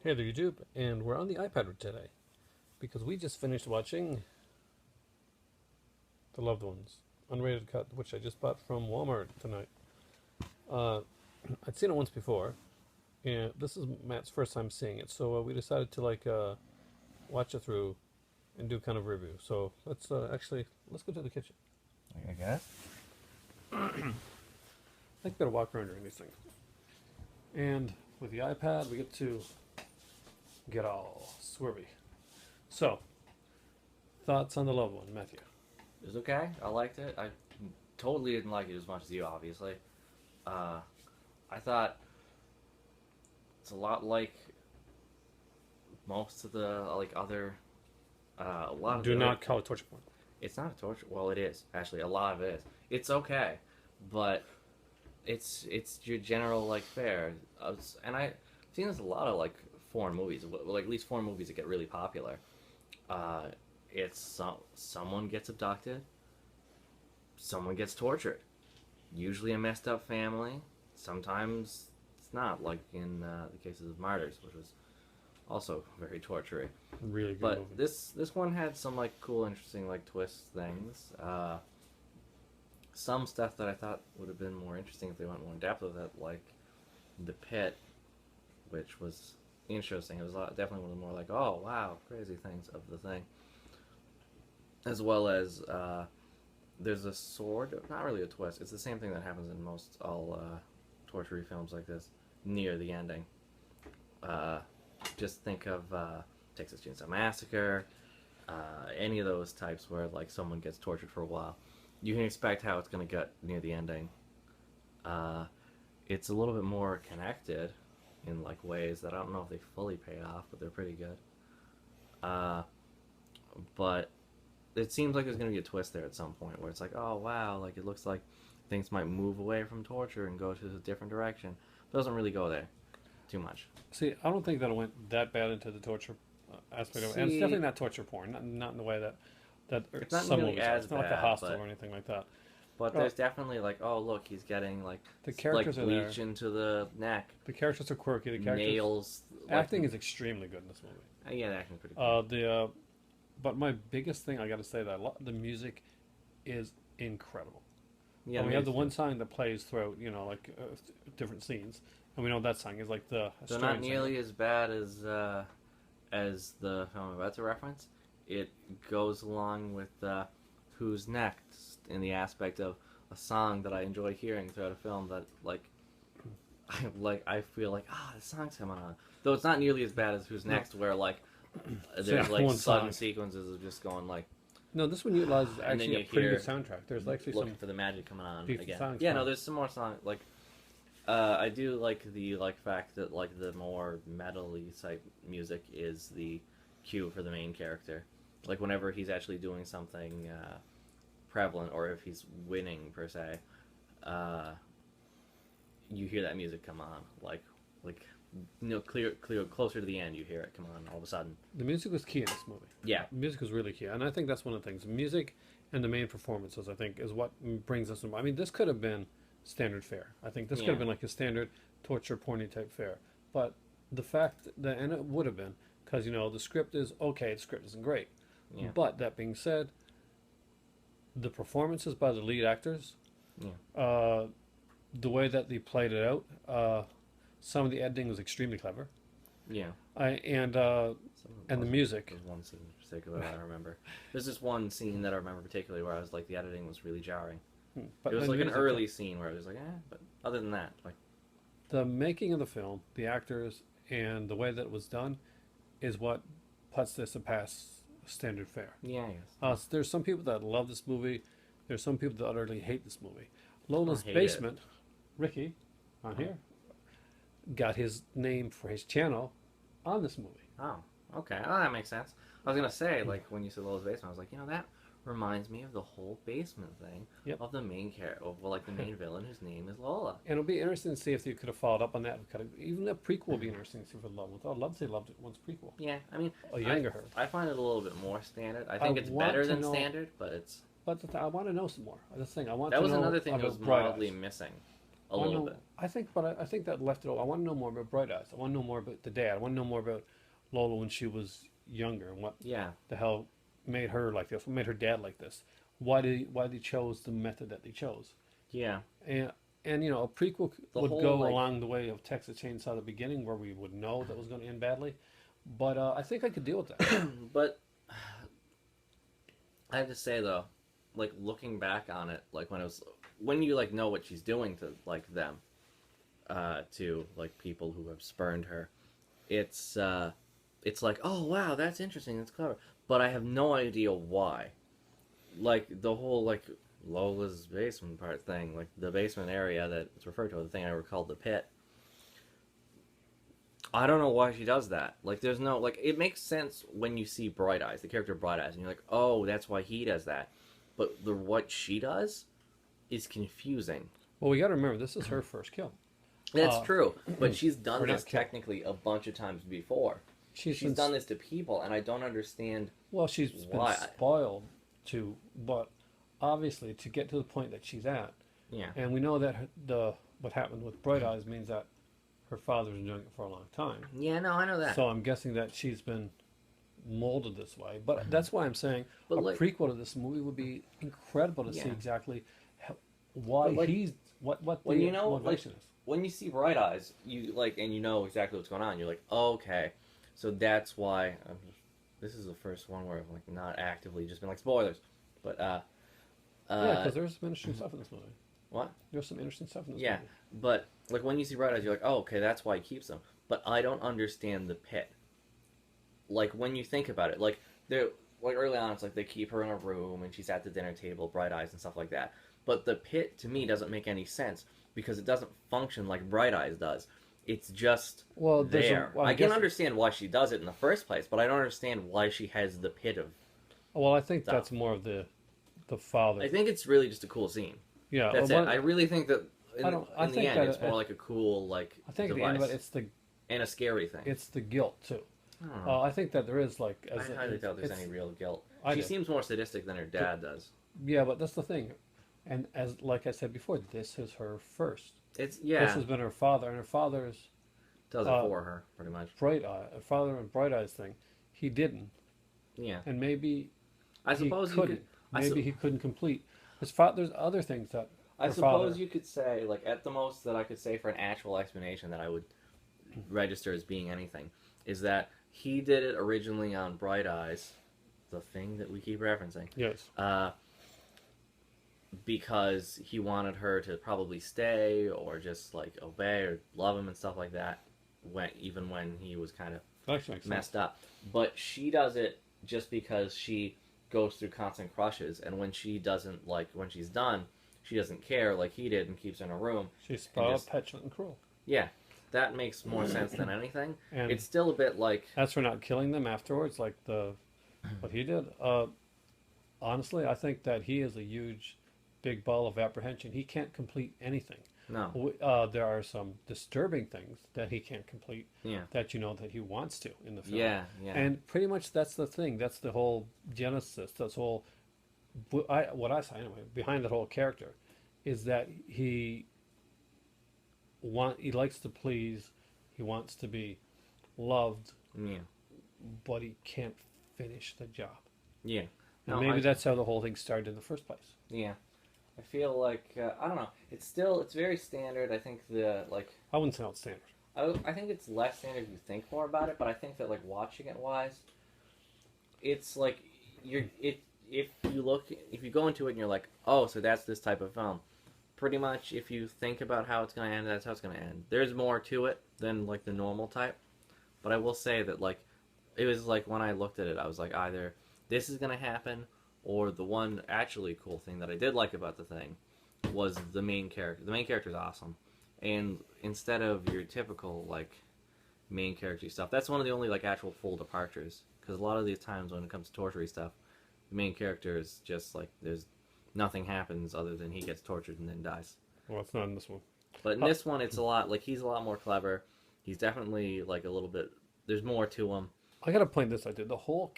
Hey there, YouTube, and we're on the iPad today because we just finished watching The Loved Ones, unrated cut, which I just bought from Walmart tonight. Uh, I'd seen it once before, and this is Matt's first time seeing it, so we decided to watch it through and do kind of a review. So let's go to the kitchen. I guess. I think better walk around during these things. And with the iPad, we get to get all swervy. So, thoughts on The Loved One, Matthew? It was okay. I liked it. I totally didn't like it as much as you, obviously. I thought it's a lot like most of the other. A lot of Do the not other, call it torture porn. It's not a torture. Well, it is actually. A lot of it is. It's okay, but it's your general fare. And I've seen this a lot of foreign movies. At least foreign movies that get really popular. It's someone gets abducted, someone gets tortured. Usually a messed up family. Sometimes it's not, like in the cases of Martyrs, which was also very torturing. Really good But movie. this one had some cool, interesting twist things. Some stuff that I thought would have been more interesting if they went more in depth with it, like the pit, which was interesting. It was definitely one of the more oh wow, crazy things of the thing. As well as there's a sword, not really a twist. It's the same thing that happens in most all torture films like this near the ending. Just think of Texas Chainsaw Massacre, any of those types where someone gets tortured for a while. You can expect how it's going to get near the ending. It's a little bit more connected in ways that I don't know if they fully pay off, but they're pretty good. But it seems like there's going to be a twist there at some point where it's oh wow, it looks like things might move away from torture and go to a different direction. It doesn't really go there too much. See, I don't think that it went that bad into the torture aspect of it. And it's definitely not torture porn, not in the way that It's not some nearly movies are. as It's not like bad, a Hostel but or anything like that. But there's definitely oh look, he's getting The characters are there. bleach into the neck. The characters are quirky. The characters Nails. acting is extremely good in this movie. Yeah, the acting's pretty good. But my biggest thing I got to say that the music is incredible. Yeah, And we have the one song that plays throughout, different scenes, and we know that song is like the. So not nearly as bad as the film I'm about to reference. It goes along with Who's Next in the aspect of a song that I enjoy hearing throughout a film that I feel this song's coming on. Though it's not nearly as bad as Who's Next, where there's one sudden song. sequences of just going No, this one utilizes and then actually a you pretty hear good soundtrack. There's actually looking some. for the magic coming on decent again. songs Yeah, from no, it. there's some more songs I do like the fact that the more metal-y type music is the cue for the main character. Whenever he's actually doing something prevalent, or if he's winning per se, you hear that music come on. Clear closer to the end, you hear it come on all of a sudden. The music was key in this movie. Yeah, The music was really key, and I think that's one of the things. Music and the main performances, I think, is what brings us. I mean, this could have been standard fare. I think this could have been like a standard torture porny type fare. But the fact that, and it would have been, because the script is okay. The script isn't great. yeah, But that being said, the performances by the lead actors, yeah. the way that they played it out, some of the editing was extremely clever. Yeah. And the music. There's one scene in particular I remember. There's this one scene that I remember particularly where I was the editing was really jarring. But It was the an music- early scene where I was but other than that, The making of the film, the actors, and the way that it was done is what puts this past standard fare. yeah, yes. There's some people that love this movie. There's some people that utterly hate this movie. Lola's I hate Basement, Ricky, on here, got his name for his channel on this movie. Oh, okay. Oh, that makes sense. I was gonna say, when you said Lola's Basement, I was that reminds me of the whole basement thing of the main character, the main villain whose name is Lola. And it'll be interesting to see if you could have followed up on that. Even a prequel would be interesting to see if it loved. I'd love to say loved it once prequel. Yeah, I mean, A younger her. I find it a little bit more standard. I think it's want better to than know- standard, but it's But I want to know some more. That's the thing. I want that to was know another thing that about was Bright mildly Eyes. missing a little bit. I think that left it all. I want to know more about Bright Eyes. I want to know more about the dad. I want to know more about Lola when she was younger and what Yeah, the hell made her like this, what made her dad like this. Why they chose the method that they chose. yeah. And you know, a prequel The would whole, go like- along the way of Texas Chainsaw at the beginning, where we would know that was going to end badly. But I think I could deal with that. But I have to say though, like looking back on it, like when you like know what she's doing to like them, to like people who have spurned her, it's like, oh wow, that's interesting, that's clever, but I have no idea why. Like the whole like Lola's basement part thing, like the basement area that it's referred to, the thing I recalled the pit. I don't know why she does that. Like, there's no, like, it makes sense when you see Bright Eyes, the character Bright Eyes, and you're like, oh, that's why he does that. But what she does is confusing. Well, we got to remember this is her first kill. That's true, but she's or done not this kill. technically a bunch of times before. She's She's been done this to people, and I don't understand. Well, she's been Why? spoiled to, but obviously to get to the point that she's at, Yeah, and we know that what happened with Bright Eyes means that her father's been doing it for a long time. yeah, no, I know that. So I'm guessing that she's been molded this way. But that's why I'm saying But a like- prequel to this movie would be incredible to see Yeah. exactly why But like- he's what when the you know, motivation is. when you see Bright Eyes, you like, and you know exactly what's going on. You're like, oh, okay, so that's why. This is the first one where I've like not actively just been like spoilers, but Yeah, because there's some interesting stuff in this movie. what? There's some interesting stuff in this Yeah, movie. but like when you see Bright Eyes, you're like, oh, okay, that's why he keeps them. But I don't understand the pit. Like when you think about it, like they're like early on, it's like they keep her in a room and she's at the dinner table, Bright Eyes and stuff like that. But the pit to me doesn't make any sense because it doesn't function like Bright Eyes does. It's just Well, there. well, I can guess- understand why she does it in the first place, but I don't understand why she has the pit of. Well, I think stuff. that's more of the father. I think it's really just a cool scene. Yeah, That's well, it. I really think that in, I don't- I in the think end, that it's more like a cool like I think at device the end of it, and a scary thing. it's the guilt too. I don't know. I think that there is like I highly doubt there's any real guilt. I She do. seems more sadistic than her dad does. Yeah, but that's the thing, and as like I said before, this is her first. It's This yeah, has been her father, and her father's does it for her pretty much. Bright Eye, father and Bright Eyes thing. He didn't, Yeah, and maybe I suppose he you couldn't. could. I Maybe he couldn't complete. His father. There's other things that I her suppose father- you could say like at the most that I could say for an actual explanation that I would register as being anything is that he did it originally on Bright Eyes, the thing that we keep referencing. Yes. Because he wanted her to probably stay or just like obey or love him and stuff like that even when he was kind of That actually makes sense. messed up. But she does it just because she goes through constant crushes, and when she doesn't like when she's done, she doesn't care like he did and keeps her in a room. She's spoiled, just- petulant, and cruel. Yeah, that makes more sense than anything. And It's still a bit like as for not killing them afterwards, like what he did, honestly, I think that he is a huge, big ball of apprehension. He can't complete anything. no, There are some disturbing things that he can't complete yeah, that you know that he wants to in the film. yeah. And pretty much that's the thing. That's the whole genesis. That's whole. What I say anyway behind that whole character, is that he likes to please. He wants to be loved, yeah, but he can't finish the job. yeah. And No, maybe I- that's how the whole thing started in the first place. Yeah, I feel like I don't know. It's very standard. I think I wouldn't say it's standard. I think it's less standard if you think more about it. But I think that like watching it wise, it's like if you go into it and you're like, oh, so that's this type of film. Pretty much, if you think about how it's gonna end, that's how it's gonna end. There's more to it than like the normal type. But I will say that like it was like when I looked at it, I was like either this is gonna happen. Or the one actually cool thing that I did like about the thing was the main character. The main character is awesome, and instead of your typical like main character stuff, that's one of the only like actual full departures. Because a lot of these times when it comes to torture stuff, the main character is just like there's nothing happens other than he gets tortured and then dies. Well, it's not in this one. But in this one, it's a lot like he's a lot more clever. He's definitely like a little bit. There's more to him. I gotta point this out, dude. The whole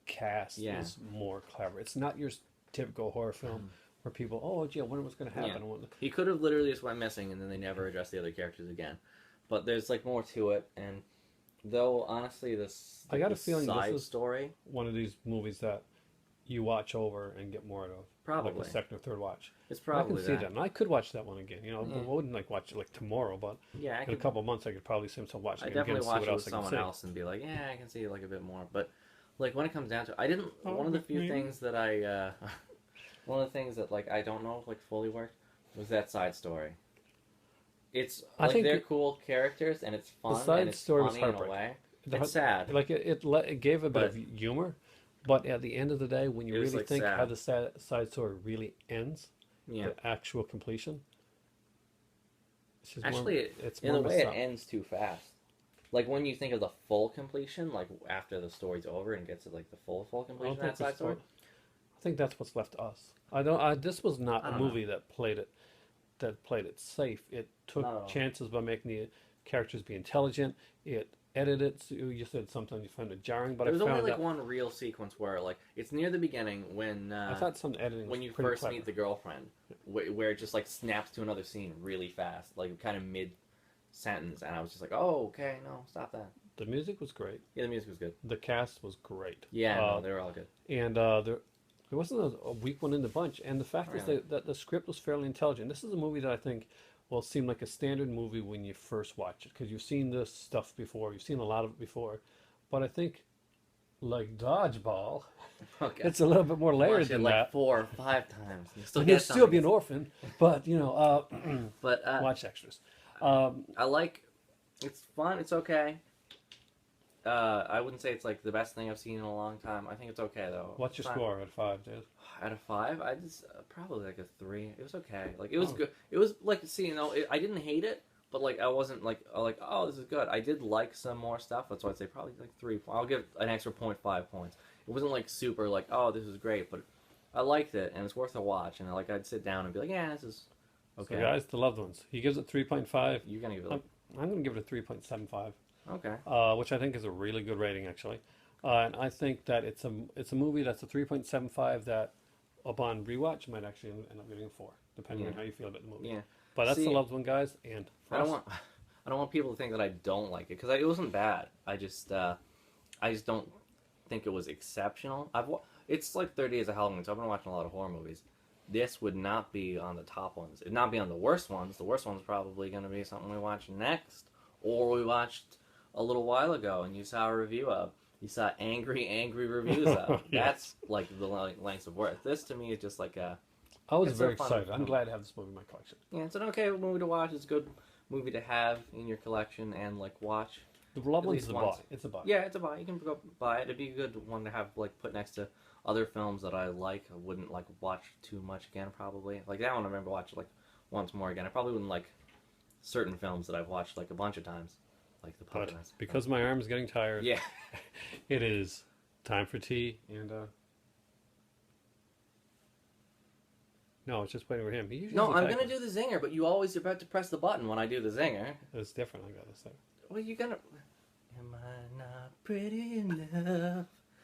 cast Yeah. is more clever. It's not your typical horror film where people, oh, gee, I wonder what's going to happen. Yeah. He could have literally just went missing, and then they never addressed the other characters again. But there's like more to it, and though honestly, this I got a the feeling side this is story one of these movies that you watch over and get more out of. probably Like the second or third watch. it's I probably can see that. And I could watch that one again. You know, Yeah. I wouldn't like watch it like tomorrow, but Yeah, I in a could. couple of months I could probably see myself watching I it again and definitely see watch what it else with I can someone see. else and be like, yeah, I can see like a bit more. But like when it comes down to, I didn't. Oh, One of the few maybe. things that I, one of the things that like I don't know if like fully worked was that side story. It's I like think they're it- cool characters and it's fun side and it's story was funny in a heartbreaking. way. The- It's sad. Like it gave a bit But- of humor, but at the end of the day, when you It was, really like, think how sad. the side story really ends, Yeah. the actual completion, it's just Actually, it's in more a of a way, it sum. ends too fast. Like when you think of the full completion, like after the story's over and gets to like the full I completion don't of think that side it's story. I think that's what's left to us. I don't. This was not I a don't know. movie that played it safe. It took Not at all. chances by making the characters be intelligent. It edited. So you said sometimes you find it jarring, but There was I only found like that one real sequence where like it's near the beginning when I thought some editing when was you pretty first clever. meet the girlfriend, where it just like snaps to another scene really fast, like kind of mid sentence, and I was just like, oh, okay, no, stop that. The music was great. Yeah, the music was good. The cast was great. Yeah, Uh, no, they were all good. And there wasn't a weak one in the bunch. And the fact is Really? that the script was fairly intelligent. This is a movie that I think will seem like a standard movie when you first watch it because you've seen this stuff before. You've seen a lot of it before. But I think, like Dodgeball, Okay, it's a little bit more layered watch it than like that. 4 or 5 times. And you still And get you'll still be an something. orphan, but you know, But watch extras. I like. It's fun. It's okay. I wouldn't say it's like the best thing I've seen in a long time. I think it's okay though. What's your It's not- score out of 5, Dave? Out of 5, I just probably like a 3. It was okay. Like it was Oh. good. It was like see, I didn't hate it, but like I wasn't like oh this is good. I did like some more stuff. That's why I'd say probably like 3. I'll give an extra 0.5 points. It wasn't like super like oh this is great, but I liked it and it's worth a watch. And like I'd sit down and be like yeah this is okay. So guys, the loved ones. He gives it 3.5. You're gonna give it like I'm going to give it a 3.75. okay. Which I think is a really good rating, actually. And I think that it's a movie that's a 3.75 that, upon rewatch, might actually end up getting a 4, depending on Yeah. how you feel about the movie. Yeah. But that's See, the loved one, guys. And for I don't us, want I don't want people to think that I don't like it because it wasn't bad. I just don't think it was exceptional. It's like 30 Days of Halloween, so I've been watching a lot of horror movies. This would not be on the top ones. It'd not be on the worst ones. The worst one's probably going to be something we watch next, or we watched a little while ago and you saw a review of. You saw angry reviews of. Yes. That's like the lengths of worth. This to me is just like a I was it's very a fun excited. I'm film. glad to have this movie in my collection. yeah, it's an okay movie to watch. It's a good movie to have in your collection and like watch. The loved At one's least the once. buy. It's a buy. Yeah, it's a buy. You can go buy it. It'd be a good one to have like put next to other films that I like. I wouldn't like watch too much again. Probably like that one. I remember watching like once more again. I probably wouldn't like certain films that I've watched like a bunch of times, like The But Puppet. because my arm's getting tired, Yeah. it is time for tea. And no, it's just waiting for him. He usually No, doesn't I'm type gonna it. do the zinger, but you always about to press the button when I do the zinger. It's different. I gotta say. Well, you gonna. Am I not pretty enough?